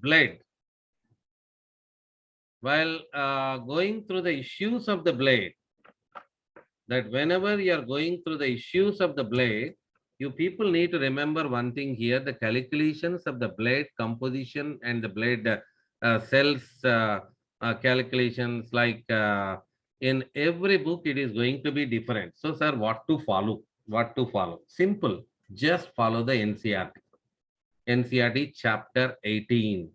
blood. While going through the issues of the blade, that whenever you are going through the issues of the blade, you people need to remember one thing here: the calculations of the blade composition and the blade cells calculations, like in every book it is going to be different. So sir, what to follow? What to follow? Simple, just follow the NCERT. NCERT chapter 18,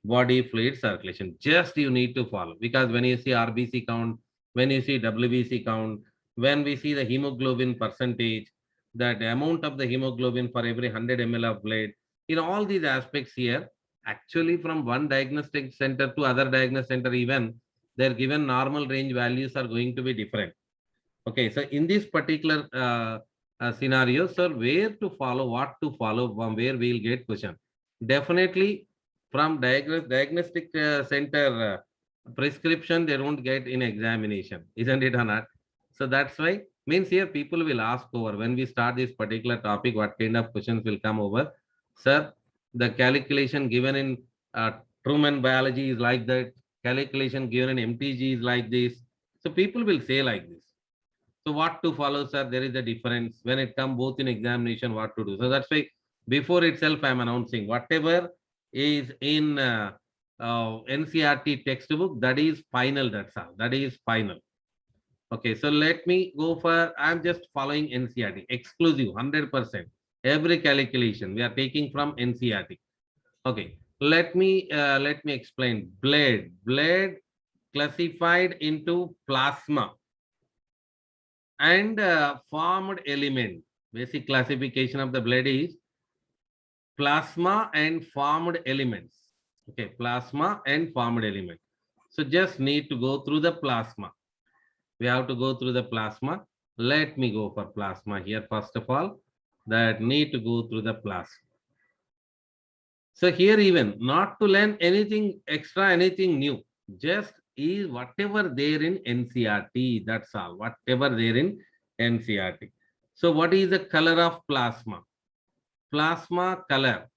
body fluid circulation. Just you need to follow, because when you see RBC count, when you see WBC count, when we see the hemoglobin percentage, that amount of the hemoglobin for every 100 ml of blood, in all these aspects here, actually from one diagnostic center to other diagnostic center, even their given normal range values are going to be different. Okay, so in this particular scenario, sir, where to follow, what to follow, from where we'll get question. Definitely from diagnostic center prescription, they don't get in examination, isn't it or not? So that's why, means here people will ask over, when we start this particular topic, what kind of questions will come over. Sir, the calculation given in Truman biology is like that, calculation given in MTG is like this. So people will say like this. So what to follow, sir? There is a difference when it comes both in examination, what to do. So that's why before itself I am announcing whatever is in NCERT textbook, that is final. That's all. That is final. Okay, so let me go for, I'm just following NCERT exclusive 100%. Every calculation we are taking from NCERT. Okay, let me explain. Blood classified into plasma and formed element. Basic classification of the blood is plasma and formed elements. Okay, plasma and formed element. So just need to go through the plasma. We have to go through the plasma. Let me go for plasma here first of all. That need to go through the plasma. So here even not to learn anything extra, anything new. Just is whatever there in NCERT. That's all. Whatever there in NCERT. So what is the color of plasma? Plasma color,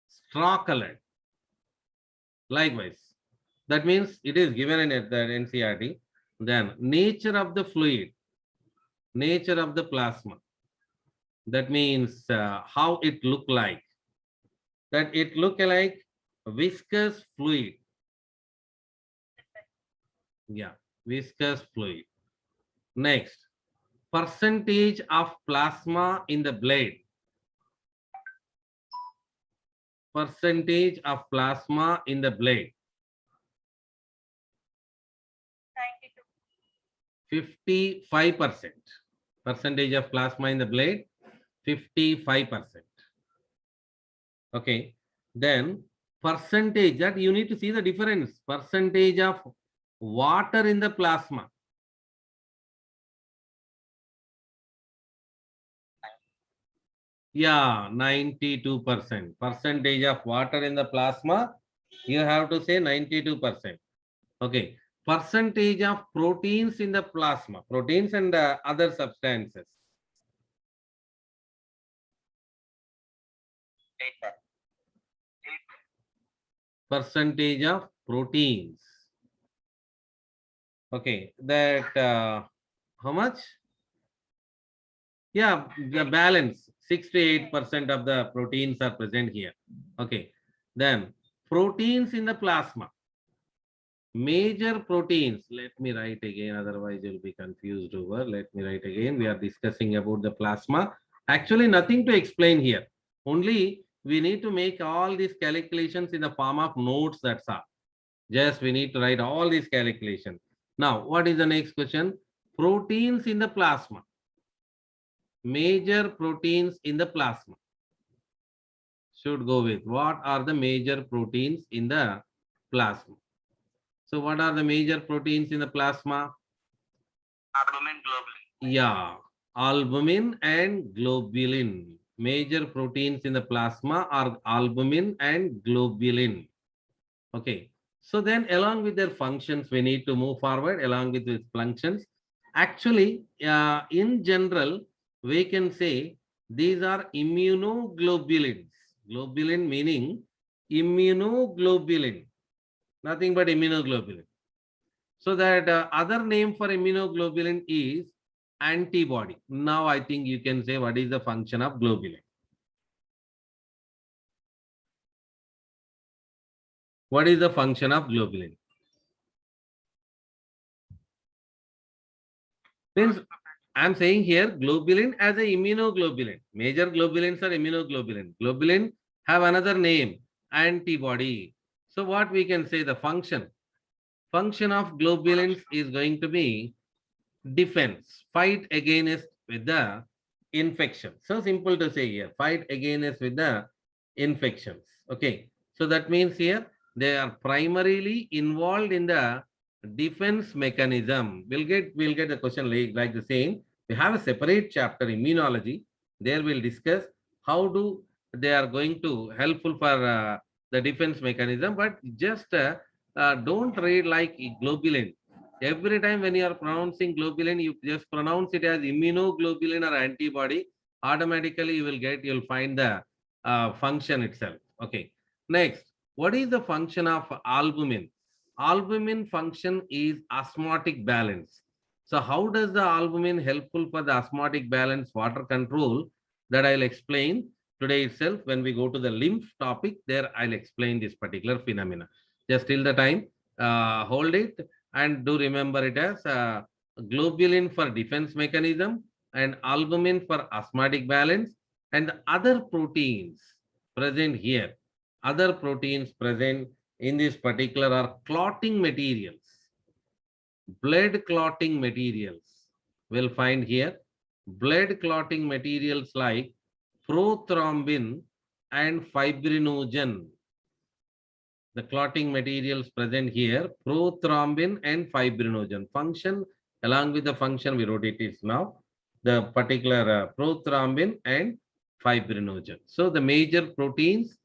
straw colored. Likewise, that means it is given in the NCERT. Then nature of the fluid, nature of the plasma. That means how it look like. That it look like viscous fluid. Yeah, viscous fluid. Next, percentage of plasma in the blood. Percentage of plasma in the blood. 55%. Percentage of plasma in the blood, 55%. Okay. Then percentage, that you need to see the difference. Percentage of water in the plasma. Yeah, 92%. Percentage of water in the plasma, you have to say 92%. Okay. Percentage of proteins in the plasma, proteins and other substances. 8% of proteins. Okay, that how much? Yeah, the balance 68% of the proteins are present here. Okay, then proteins in the plasma. Major proteins. Let me write again, otherwise you'll be confused over. Let me write again. We are discussing about the plasma. Actually, nothing to explain here. Only we need to make all these calculations in the form of notes. That's all. Just we need to write all these calculations. Now, what is the next question? Proteins in the plasma. Major proteins in the plasma. Should go with what are the major proteins in the plasma? So what are the major proteins in the plasma? Albumin, globulin. Yeah, albumin and globulin. Major proteins in the plasma are albumin and globulin. Okay. So then along with their functions, we need to move forward along with its functions. Actually, in general, we can say these are immunoglobulins. Globulin meaning immunoglobulin, nothing but immunoglobulin. So that other name for immunoglobulin is antibody. Now I think you can say what is the function of globulin. What is the function of globulin? Means I'm saying here globulin as a immunoglobulin. Major globulins are immunoglobulin. Globulin have another name, antibody. So what we can say the function? Function of globulins is going to be defense, fight against with the infection. So simple to say here, fight against with the infections. Okay. So that means here they are primarily involved in the defense mechanism. We'll get the question like the same. We have a separate chapter immunology. There we'll discuss how do they are going to helpful for the defense mechanism. But just don't read like globulin. Every time when you are pronouncing globulin, you just pronounce it as immunoglobulin or antibody. Automatically, you'll find the function itself. Okay. Next, what is the function of albumin? Albumin function is osmotic balance. So how does the albumin helpful for the osmotic balance water control? That I'll explain today itself. When we go to the lymph topic, there I'll explain this particular phenomena. Just till the time, hold it and do remember it as globulin for defense mechanism and albumin for osmotic balance, and other proteins present here. Other proteins present in this particular are clotting materials, blood clotting materials. We'll find here blood clotting materials like prothrombin and fibrinogen. The clotting materials present here, prothrombin and fibrinogen. Function, along with the function, we wrote it is now the particular prothrombin and fibrinogen. So the major proteins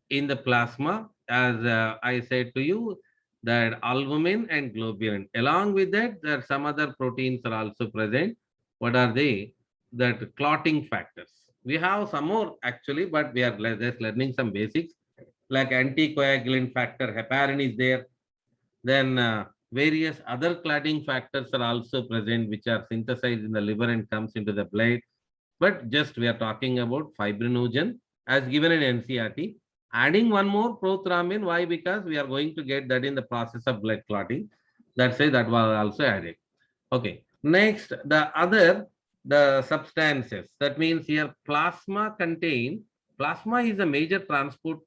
in the plasma, as I said to you, that albumin and globulin. Along with that, there are some other proteins are also present. What are they? That clotting factors. We have some more actually, but we are just learning some basics like anticoagulant factor, heparin is there. Then various other clotting factors are also present, which are synthesized in the liver and comes into the blood. But just we are talking about fibrinogen as given in NCERT. Adding one more prothrombin. Why? Because we are going to get that in the process of blood clotting. That's why that was also added. Okay. Next, the substances. That means here plasma is a major transport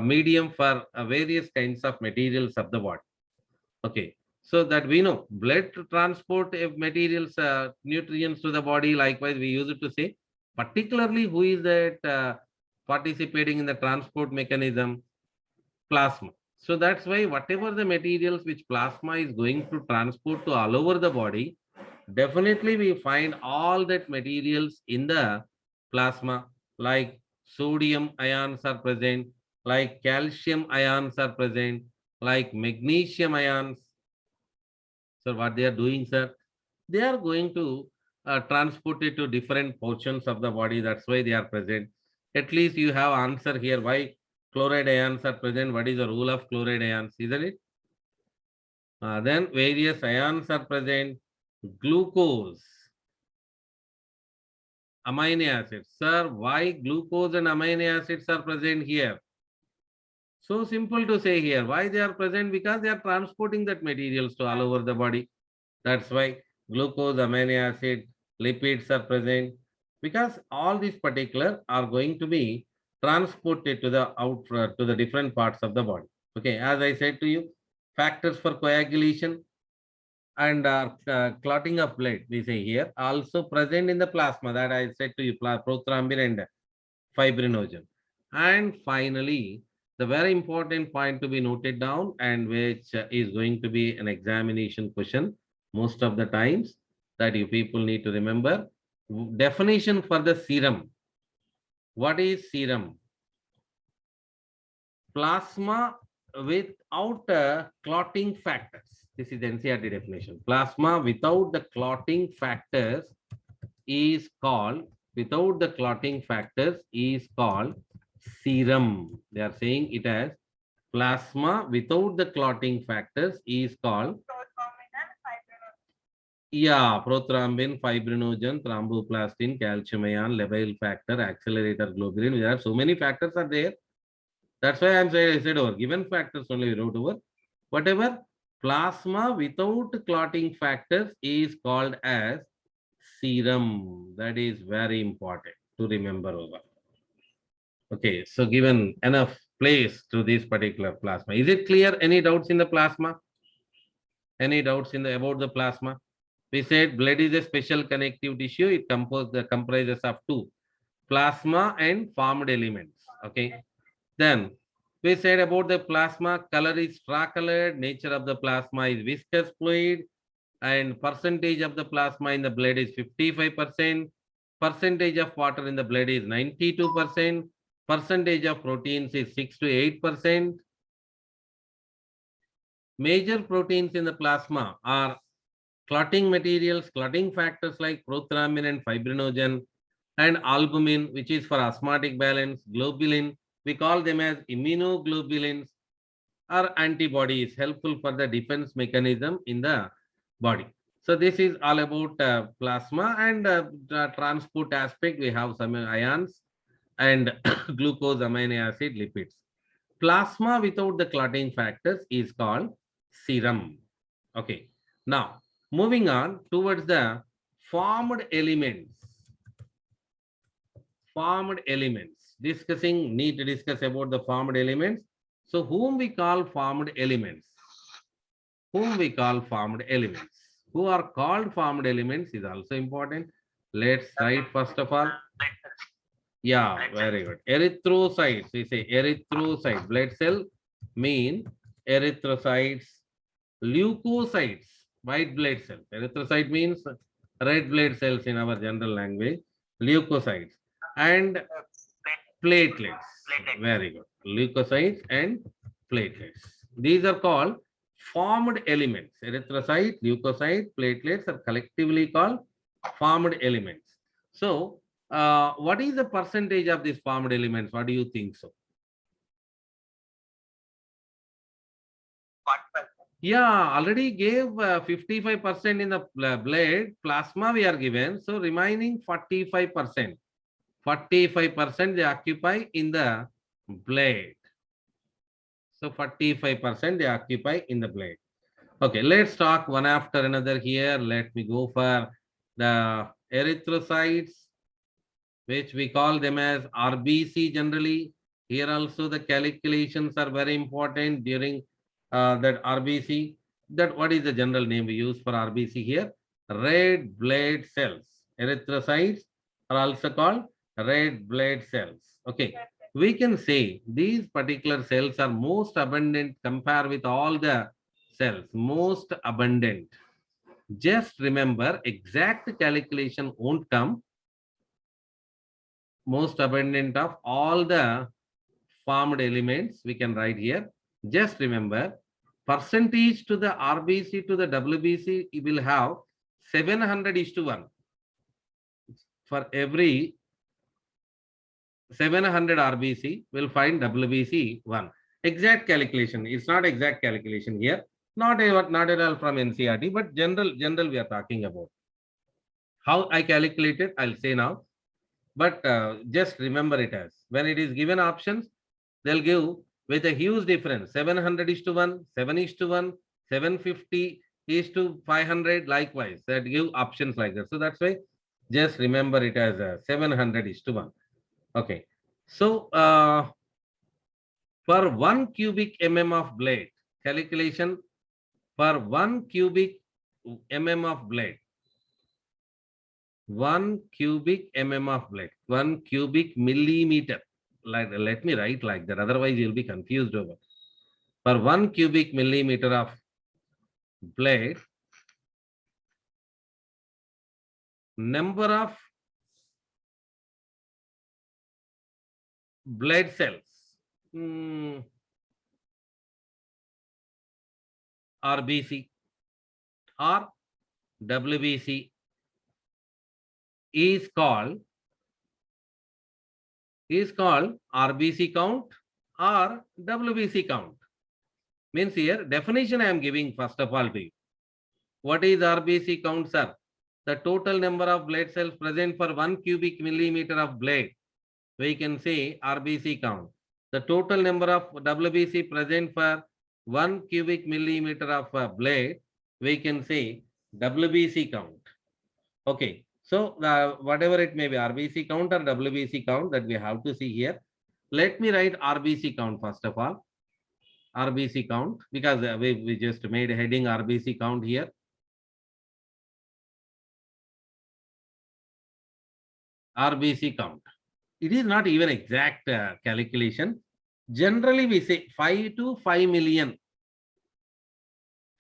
medium for various kinds of materials of the body. Okay. So that we know blood transport of materials, nutrients to the body. Likewise, we use it to say particularly who is that participating in the transport mechanism? Plasma. So that's why whatever the materials which plasma is going to transport to all over the body, definitely we find all that materials in the plasma, like sodium ions are present, like calcium ions are present, like magnesium ions. So what they are doing, sir? They are going to transport it to different portions of the body. That's why they are present. At least you have answer here why chloride ions are present. What is the role of chloride ions? Isn't it? Then various ions are present. Glucose, amino acids. Sir, why glucose and amino acids are present here? So simple to say here. Why they are present? Because they are transporting that materials to all over the body. That's why glucose, amino acid, lipids are present. Because all these particular are going to be transported to the to the different parts of the body. Okay, as I said to you, factors for coagulation and clotting of blood, we say here, also present in the plasma that I said to you, prothrombin and fibrinogen. And finally, the very important point to be noted down and which is going to be an examination question most of the times that you people need to remember. Definition for the serum. What is serum? Plasma without clotting factors. This is the NCERT definition. Plasma without the clotting factors is called without the clotting factors is called serum. They are saying it as plasma without the clotting factors is called, yeah, prothrombin, fibrinogen, thromboplastin, calcium ion, labile factor, accelerator globulin. There are so many factors are there. That's why I said over. Given factors only we wrote over. Whatever plasma without clotting factors is called as serum. That is very important to remember over. Okay, so given enough place to this particular plasma. Is it clear? Any doubts in the plasma? Any doubts in the about the plasma? We said blood is a special connective tissue. It comprises of two, plasma and formed elements. Okay. Then we said about the plasma, color is straw colored, nature of the plasma is viscous fluid, and percentage of the plasma in the blood is 55%. Percentage of water in the blood is 92%. Percentage of proteins is 6 to 8%. Major proteins in the plasma are clotting materials, clotting factors like prothrombin and fibrinogen, and albumin, which is for osmotic balance, globulin. We call them as immunoglobulins, or antibodies, helpful for the defense mechanism in the body. So this is all about plasma, and the transport aspect. We have some ions and glucose, amino acid, lipids. Plasma without the clotting factors is called serum. Okay. Now, moving on towards the formed elements. Formed elements. Need to discuss about the formed elements. So, whom we call formed elements? Whom we call formed elements? Who are called formed elements is also important. Let's write first of all. Yeah, very good. Erythrocytes. We say erythrocytes. Blood cell mean erythrocytes. Leukocytes, white blood cells. Erythrocyte means red blood cells in our general language. Leukocytes and platelets. Very good. Leukocytes and platelets. These are called formed elements. Erythrocyte, leukocyte, platelets are collectively called formed elements. So, what is the percentage of these formed elements? What do you think so? Yeah, already gave 55% in the blood, plasma we are given. So remaining 45%. 45% they occupy in the blood. So 45% they occupy in the blood. Okay, let's talk one after another here. Let me go for the erythrocytes, which we call them as RBC generally. Here also the calculations are very important during that RBC. That what is the general name we use for RBC here? Red blood cells. Erythrocytes are also called red blood cells. Okay, we can say these particular cells are most abundant compared with all the cells. Most abundant. Just remember, exact calculation won't come. Most abundant of all the formed elements we can write here. Just remember, percentage to the RBC to the WBC will have 700:1. For every 700 RBC, we'll find WBC 1. Exact calculation. It's not exact calculation here. Not at all from NCERT, but general we are talking about. How I calculated, I'll say now. But just remember it as when it is given options, they'll give with a huge difference 700:1, 7:1, 750:500, likewise that give options like that. So that's why just remember it as a 700:1. Okay, so for 1 cubic mm of blood, calculation for 1 cubic mm of blood, 1 cubic mm of blood, 1 cubic millimeter. Let me write like that, otherwise you'll be confused over. For 1 cubic millimeter of blood, number of blood cells, RBC or WBC, is called is called RBC count or WBC count. Means here definition I am giving first of all to you. What is RBC count, sir? The total number of blood cells present for 1 cubic millimeter of blood. We can say RBC count. The total number of WBC present for 1 cubic millimeter of blood. We can say WBC count. Okay. So whatever it may be, RBC count or WBC count that we have to see here. Let me write RBC count first of all. RBC count, because we just made a heading RBC count here. RBC count. It is not even exact calculation. Generally, we say 5 to 5 million.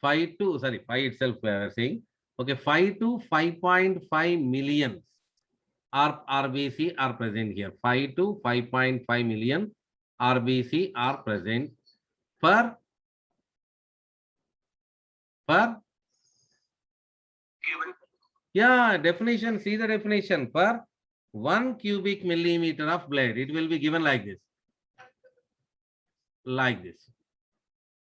5 itself we are saying. Okay, 5 to 5.5 million RBC are present here. 5 to 5.5 million RBC are present per yeah, definition, see the definition, per 1 cubic millimeter of blood. It will be given like this. Like this.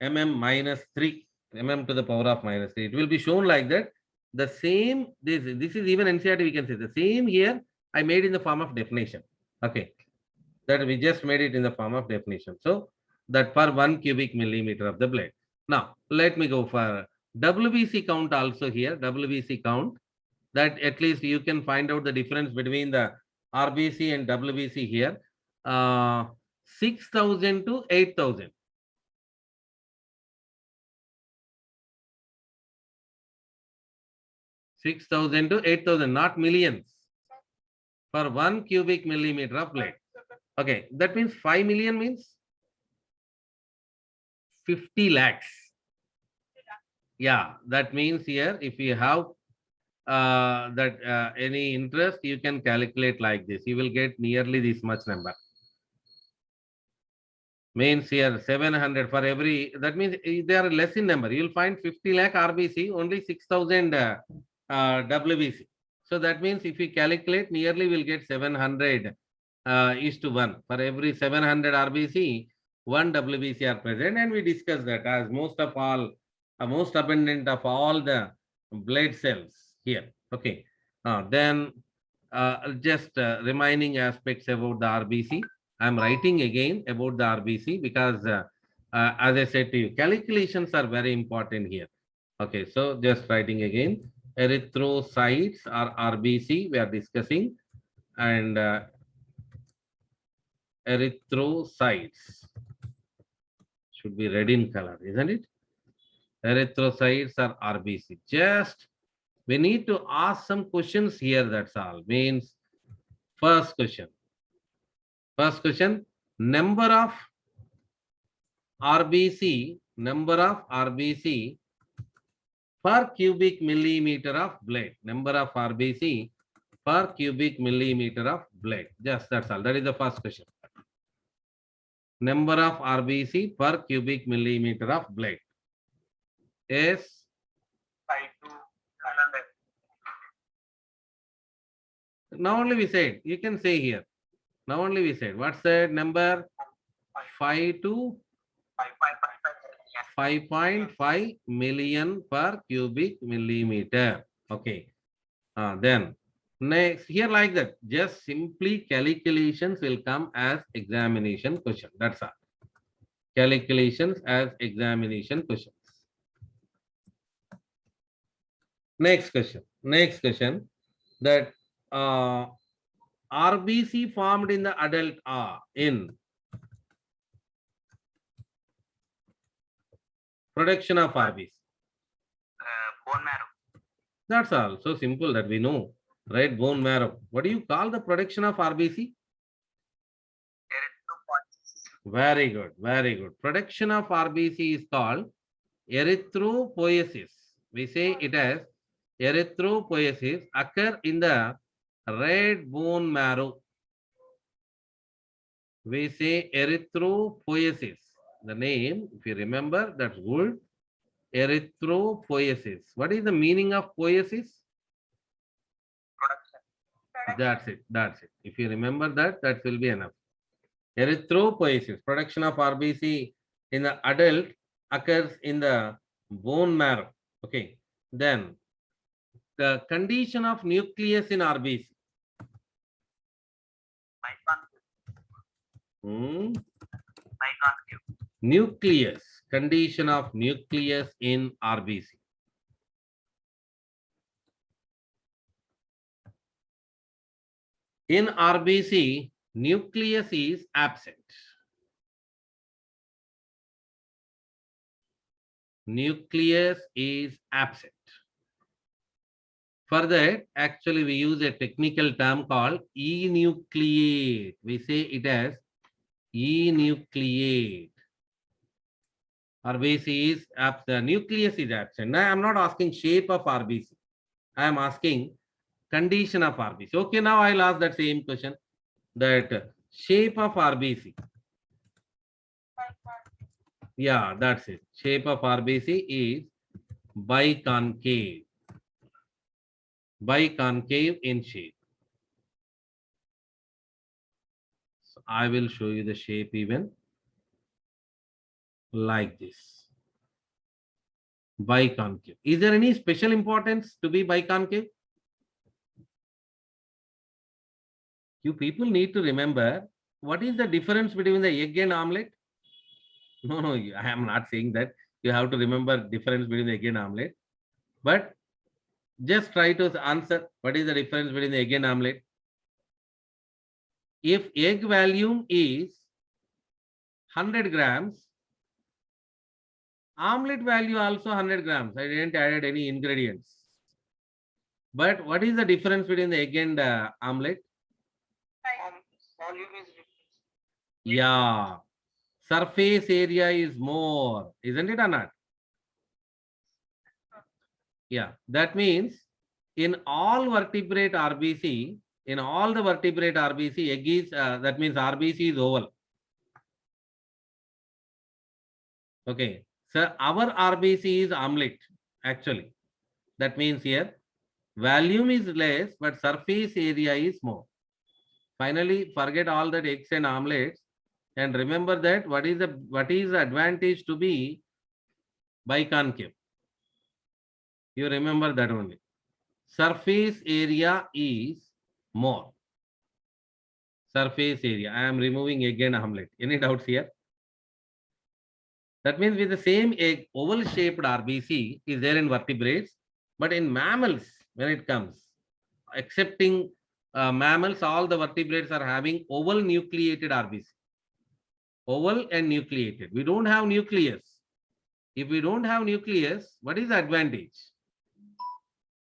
mm minus 3, mm to the power of minus 3. It will be shown like that. The same, this is even NCERT, we can say the same here I made in the form of definition. Okay. That we just made it in the form of definition. So that per 1 cubic millimeter of the blood. Now, let me go for WBC count also here. WBC count, that at least you can find out the difference between the RBC and WBC here. 6,000 to 8,000. 6,000 to 8,000, not millions. For 1 cubic millimeter of blood. Okay, that means 5 million means 50 lakhs. Yeah, that means here if you have any interest, you can calculate like this. You will get nearly this much number. Means here 700 for every, that means they are less in number. You will find 50 lakh RBC, only 6,000 WBC. So that means if we calculate, nearly we'll get 700 is to 1. For every 700 RBC, 1 WBC are present, and we discussed that as most abundant of all the blood cells here. Okay. Then just remaining aspects about the RBC. I'm writing again about the RBC because as I said to you, calculations are very important here. Okay, so just writing again, erythrocytes or RBC we are discussing, and erythrocytes should be red in color, isn't it? Erythrocytes or RBC. Just we need to ask some questions here, that's all. Means first question, number of RBC per cubic millimeter of blood. Number of RBC per cubic millimeter of blood. Just that's all. That is the first question. Number of RBC per cubic millimeter of blood is 5 to 100. Now only we said, you can say here. Now only we said, what's the number? 5 to 5.5 million per cubic millimeter. Okay. Then next here like that, just simply calculations will come as examination question. That's all. Calculations as examination questions. Next question. That RBC formed in the adult are in production of RBC. Bone marrow. That's all. So simple that we know, right? Bone marrow. What do you call the production of RBC? Erythropoiesis. Very good. Very good. Production of RBC is called erythropoiesis. We say it as erythropoiesis occur in the red bone marrow. We say erythropoiesis. The name, if you remember, that's good. Erythropoiesis. What is the meaning of poiesis? Production. That's it. If you remember that, that will be enough. Erythropoiesis, production of RBC in the adult occurs in the bone marrow. Okay. Then the condition of nucleus in RBC. Hmm? Biconcave. Nucleus, condition of nucleus in RBC. In RBC, nucleus is absent. Nucleus is absent. For that, actually, we use a technical term called enucleate. We say it as enucleate. RBC is absent. The nucleus is absent. Now, I am not asking shape of RBC. I am asking condition of RBC. Okay, now I'll ask that same question. That shape of RBC. Yeah, that's it. Shape of RBC is biconcave. Biconcave in shape. So I will show you the shape even like this. Biconcave. Is there any special importance to be biconcave? You people need to remember what is the difference between the egg and omelette? No, I am not saying that. You have to remember difference between the egg and omelette. But just try to answer what is the difference between the egg and omelette. If egg volume is 100 grams, omelette value also 100 grams. I didn't add any ingredients. But what is the difference between the egg and omelette? Volume is different. Yeah, surface area is more, isn't it or not? Yeah, that means in all vertebrate RBC, in all the vertebrate RBC, egg is, that means RBC is oval. Okay, so our RBC is omelette, actually. That means here, volume is less, but surface area is more. Finally, forget all that eggs and omelets and remember that what is the advantage to be biconcave. You remember that only. Surface area is more. Surface area. I am removing egg and omelette. Any doubts here? That means with the same egg, oval shaped RBC is there in vertebrates, but in mammals, when it comes, excepting mammals, all the vertebrates are having oval nucleated RBC. Oval and nucleated. We don't have nucleus. If we don't have nucleus, what is the advantage?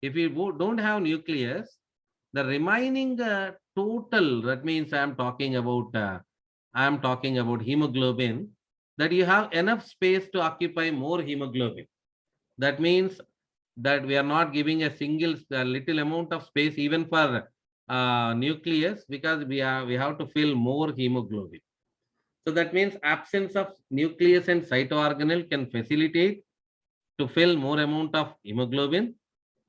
If we don't have nucleus, the remaining total, that means I am talking about hemoglobin, that you have enough space to occupy more hemoglobin. That means that we are not giving a single little amount of space even for nucleus because we have to fill more hemoglobin. So that means absence of nucleus and cytoorganelle can facilitate to fill more amount of hemoglobin.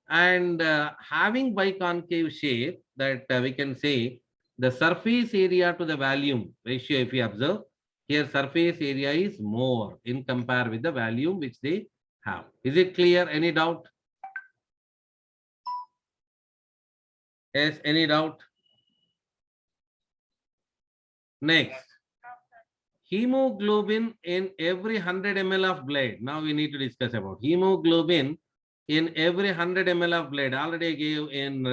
And having biconcave shape, that we can say the surface area to the volume ratio, if you observe, here surface area is more in compare with the volume which they have. Is it clear? Any doubt? Yes, any doubt? Next. Hemoglobin in every 100 ml of blood. Now we need to discuss about hemoglobin in every 100 ml of blood. Already I gave in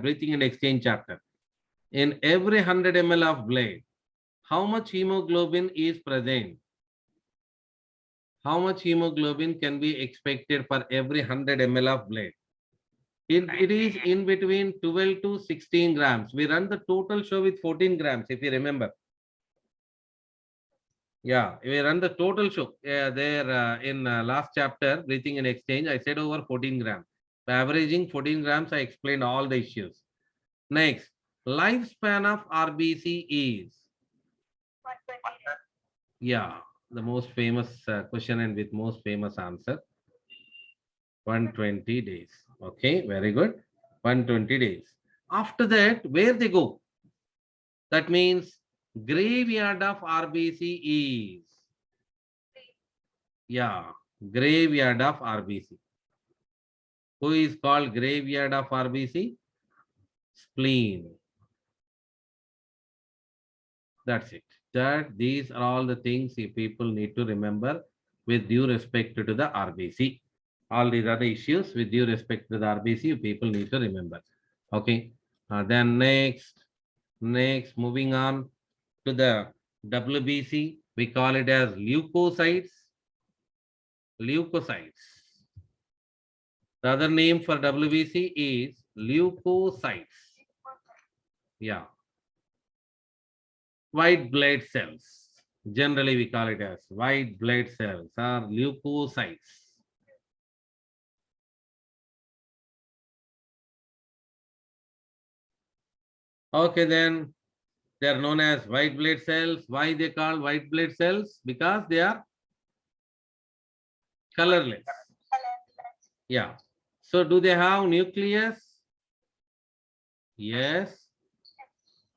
breathing and exchange chapter. In every 100 ml of blood, how much hemoglobin is present? How much hemoglobin can be expected for every 100 ml of blood? It is in between 12 to 16 grams. We run the total show with 14 grams, if you remember. Yeah, we run the total show there in last chapter, breathing and exchange. I said over 14 grams. By averaging 14 grams, I explained all the issues. Next, lifespan of RBC is? Yeah, the most famous question and with most famous answer. 120 days. Okay, very good. 120 days. After that, where they go? That means graveyard of RBC is, yeah, graveyard of RBC. Who is called graveyard of RBC? Spleen. That's it. That these are all the things you people need to remember with due respect to the RBC. All these other issues with due respect to the RBC, you people need to remember. Okay. Then next, moving on to the WBC, we call it as leukocytes. Leukocytes. The other name for WBC is leukocytes. Yeah. White blood cells. Generally, we call it as white blood cells or leukocytes. Okay, then they are known as white blood cells. Why they call white blood cells? Because they are colorless. Yeah. So do they have nucleus? Yes.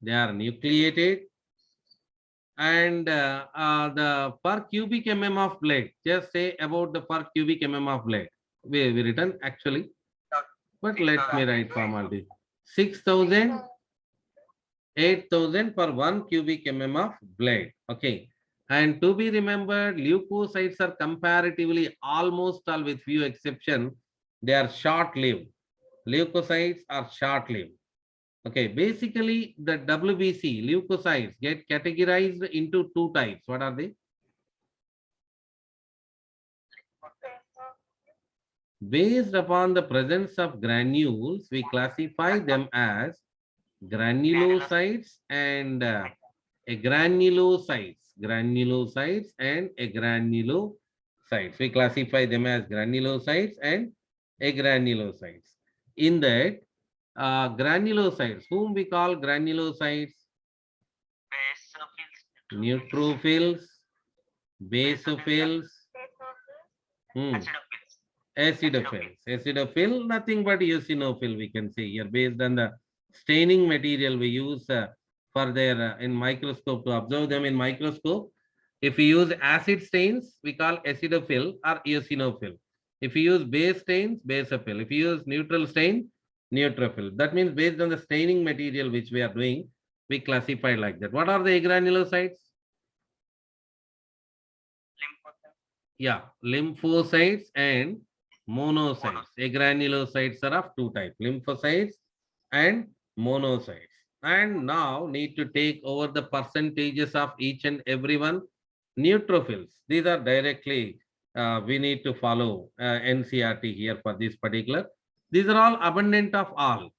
They are nucleated. And the per cubic mm of blood, just say about the per cubic mm of blood. We written actually, but let me write formality. 6,000, 8,000 per 1 cubic mm of blood. Okay. And to be remembered, leukocytes are comparatively almost all, with few exception, they are short-lived. Leukocytes are short-lived. Okay, basically the WBC leukocytes get categorized into two types. What are they? Based upon the presence of granules, we classify them as granulocytes and agranulocytes. Granulocytes and agranulocytes. We classify them as granulocytes and agranulocytes. In that, granulocytes, whom we call granulocytes? Neutrophils, basophils, acidophils. Acidophil, nothing but eosinophil, we can say here, based on the staining material we use for their in microscope to observe them in microscope. If we use acid stains, we call acidophil or eosinophil. If you use base stains, basophil. If you use neutral stain, neutrophil. That means based on the staining material which we are doing, we classify like that. What are the agranulocytes? Yeah, lymphocytes and monocytes. Agranulocytes are of two types, lymphocytes and monocytes. And now need to take over the percentages of each and every one. Neutrophils, these are directly, we need to follow NCRT here for this particular. These are all abundant of all.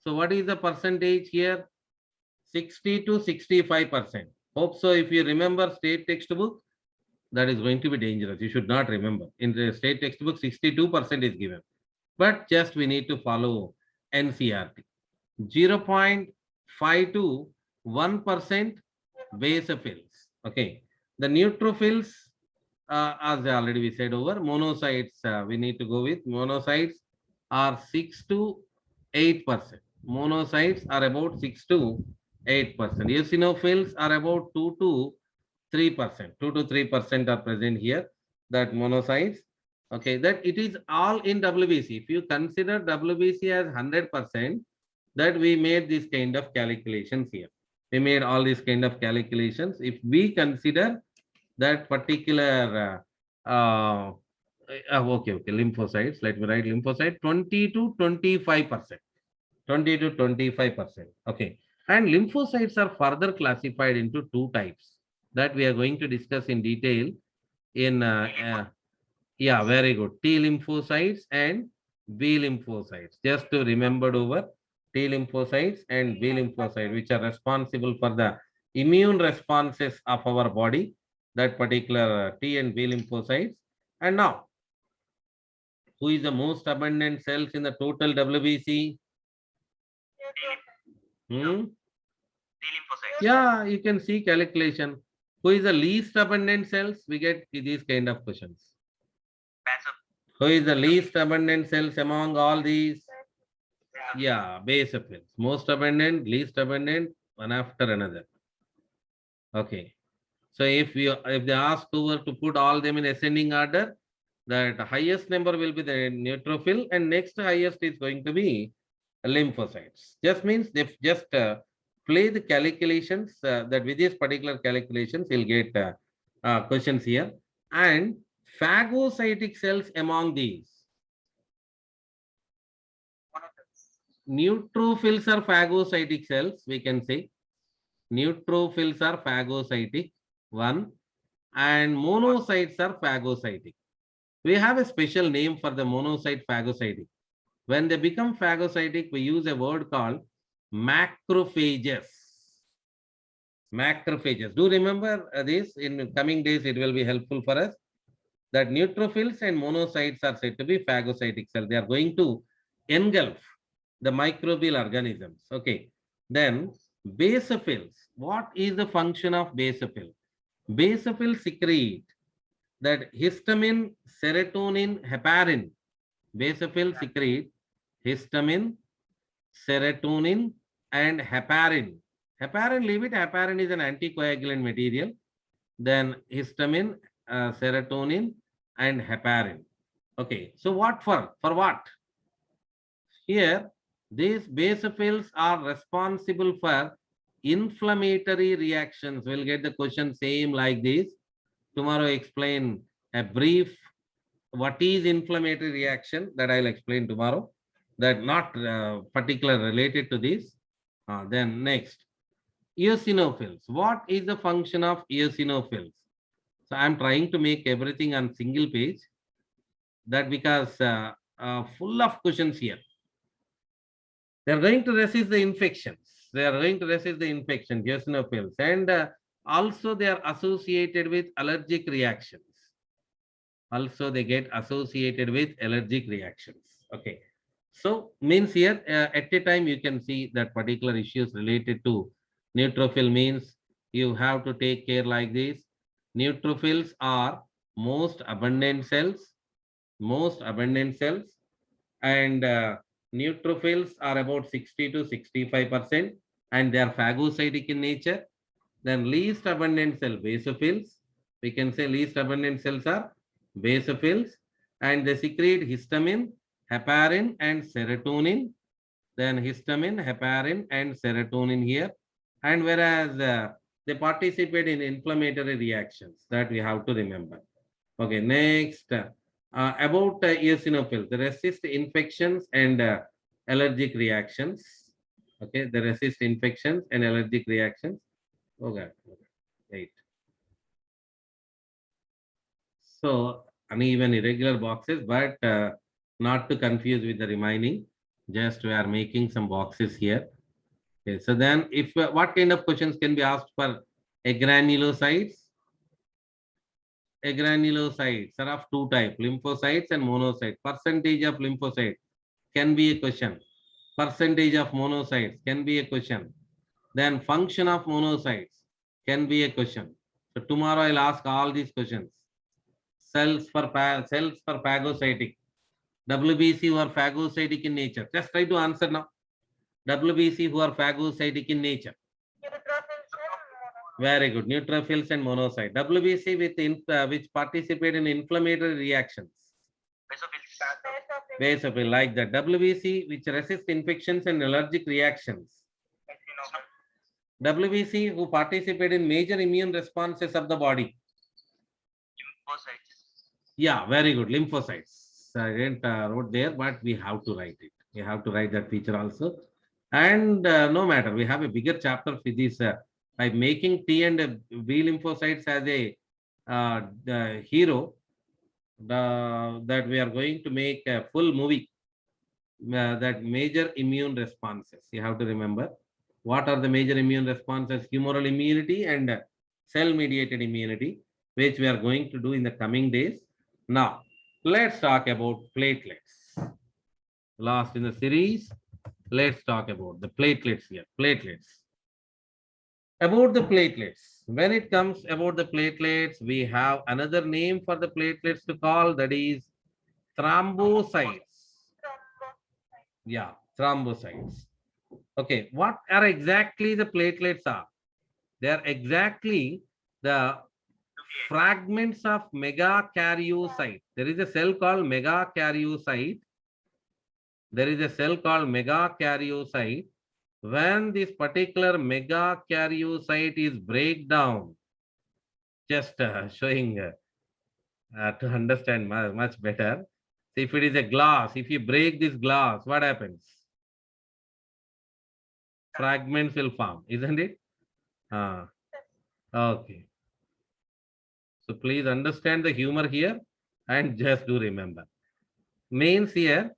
So what is the percentage here? 60 to 65%. Hope so. If you remember state textbook, that is going to be dangerous. You should not remember. In the state textbook, 62% is given. But just we need to follow NCRT. 0.5 to 1% basophils. Okay. The neutrophils, as already we said over, monocytes, we need to go with monocytes are 6 to 8%. Monocytes are about 6 to 8%. Eosinophils are about 2 to 3%. 2 to 3% are present here. That monocytes. Okay, that it is all in WBC. If you consider WBC as 100%, that we made this kind of calculations here. We made all these kind of calculations. If we consider that particular okay, lymphocytes, let me write lymphocyte 20 to 25%. 20 to 25%. Okay. And lymphocytes are further classified into two types that we are going to discuss in detail in yeah, very good. T lymphocytes and B lymphocytes. Just to remember over T lymphocytes and B lymphocytes, which are responsible for the immune responses of our body, that particular T and B lymphocytes. And now, who is the most abundant cells in the total WBC? Hmm? Yeah, you can see calculation. Who is the least abundant cells? We get these kind of questions. Who is the least abundant cells among all these? Yeah, basophils. Most abundant, least abundant, one after another. Okay. So if they ask over to put all them in ascending order, that highest number will be the neutrophil and next highest is going to be lymphocytes. Just means they just play the calculations that with these particular calculations you'll get questions here. And phagocytic cells among these. Neutrophils are phagocytic cells, we can say. Neutrophils are phagocytic, one, and monocytes are phagocytic. We have a special name for the monocyte phagocytic. When they become phagocytic, we use a word called macrophages. Macrophages. Do remember this? In coming days, it will be helpful for us. That neutrophils and monocytes are said to be phagocytic cells. They are going to engulf the microbial organisms. Okay. Then basophils. What is the function of basophil? Basophils secrete that histamine, serotonin, heparin. Basophil secrete histamine, serotonin, and heparin. Heparin, leave it. Heparin is an anticoagulant material. Then histamine, serotonin, and heparin. Okay. So what for? For what? Here, these basophils are responsible for inflammatory reactions. We'll get the question same like this. Tomorrow explain a brief what is inflammatory reaction that I'll explain tomorrow. That not particular related to this. Then next, eosinophils. What is the function of eosinophils? So I'm trying to make everything on single page. That because full of questions here. They are going to resist the infections. They are going to resist the infection, eosinophils, and also they are associated with allergic reactions. Also, they get associated with allergic reactions. Okay. So means here at a time you can see that particular issues related to neutrophil means you have to take care like this. Neutrophils are most abundant cells, and neutrophils are about 60 to 65%, and they are phagocytic in nature. Then least abundant cell, basophils. We can say least abundant cells are basophils, and they secrete histamine, heparin, and serotonin. Then histamine, heparin, and serotonin here. And whereas they participate in inflammatory reactions, that we have to remember. Okay, next. About eosinophils, they resist infections and allergic reactions. Okay, they resist infections and allergic reactions. Okay, right. So uneven irregular boxes, but not to confuse with the remaining. Just we are making some boxes here. Okay, so then if what kind of questions can be asked for agranulocytes? Agranulocytes are of two types, lymphocytes and monocytes. Percentage of lymphocytes can be a question. Percentage of monocytes can be a question. Then function of monocytes can be a question. So tomorrow I'll ask all these questions. Cells for phagocytic. WBC who are phagocytic in nature. Just try to answer now. WBC who are phagocytic in nature. Very good. Neutrophils and monocyte. WBC which participate in inflammatory reactions. Basophil like that. WBC which resist infections and allergic reactions. WBC who participate in major immune responses of the body. Yeah, very good. Lymphocytes. I didn't wrote there, but we have to write it. We have to write that feature also. And no matter, we have a bigger chapter for this. By making T and B lymphocytes as a the hero, that we are going to make a full movie. That major immune responses. You have to remember what are the major immune responses: humoral immunity and cell-mediated immunity, which we are going to do in the coming days. Now, let's talk about platelets. Last in the series, let's talk about the platelets here. Platelets. About the platelets. When it comes about the platelets, we have another name for the platelets to call, that is thrombocytes. Yeah, thrombocytes. Okay, what are exactly the platelets are? They are exactly the fragments of megakaryocyte. There is a cell called megakaryocyte. There is a cell called megakaryocyte. When this particular megakaryocyte is breakdown, just showing to understand much better. So if it is a glass, if you break this glass, what happens? Fragments will form, isn't it? Okay. So please understand the humor here and just do remember. Means here,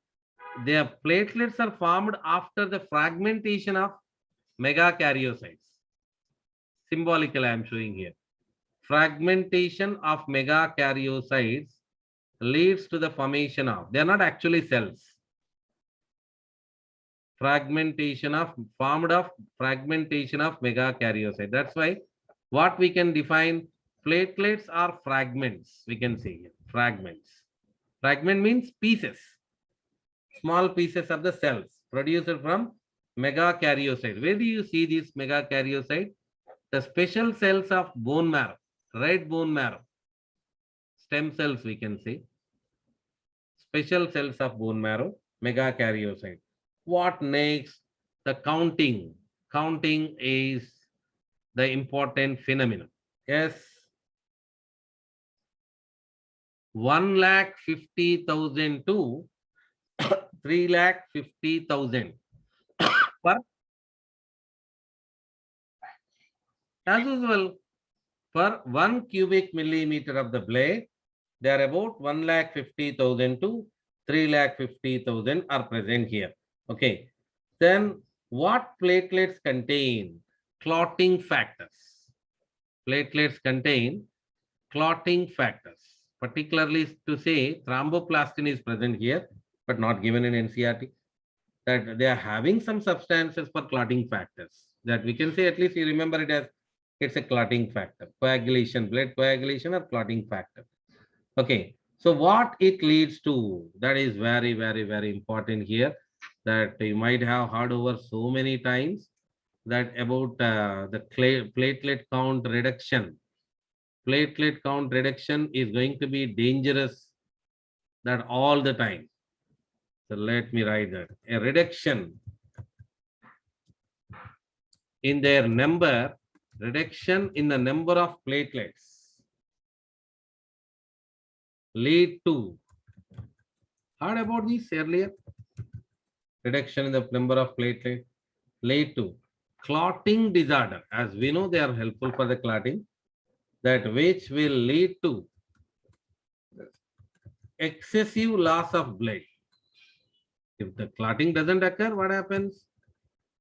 their platelets are formed after the fragmentation of megakaryocytes. Symbolical I am showing here. Fragmentation of megakaryocytes leads to the formation of, they are not actually cells. Fragmentation of fragmentation of megakaryocyte. That's why what we can define, platelets are fragments. We can say here, fragments. Fragment means pieces, small pieces of the cells produced from megakaryocyte. Where do you see this megakaryocyte? The special cells of bone marrow, red bone marrow, stem cells we can say, special cells of bone marrow, megakaryocyte. What next? The counting. Counting is the important phenomenon. Yes. 1,50,000 to 3,50,000 per, as usual, per 1 cubic millimeter of the blade, they are about 1,50,000 to 3,50,000 are present here. Okay. Then what platelets contain? Clotting factors. Platelets contain clotting factors. Particularly to say thromboplastin is present here, but not given in NCERT. That they are having some substances for clotting factors. That we can say, at least you remember it as it's a clotting factor. Coagulation, blood coagulation or clotting factor. Okay. So what it leads to, that is very, very, very important here, that you might have heard over so many times, that about the platelet count reduction. Platelet count reduction is going to be dangerous, that all the time. So let me write that. A reduction in their number, reduction in the number of platelets lead to, heard about this earlier? Reduction in the number of platelets lead to clotting disorder. As we know, they are helpful for the clotting, that which will lead to excessive loss of blood. If the clotting doesn't occur, what happens?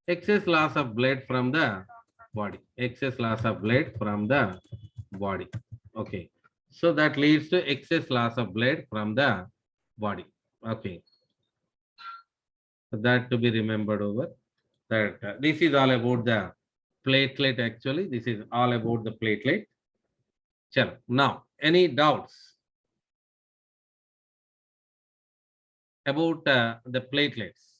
Excess loss of blood from the body. Excess loss of blood from the body. Okay. So that leads to excess loss of blood from the body. Okay. So that to be remembered over. That this is all about the platelet actually. This is all about the platelet. Chalo. Now, any doubts about the platelets?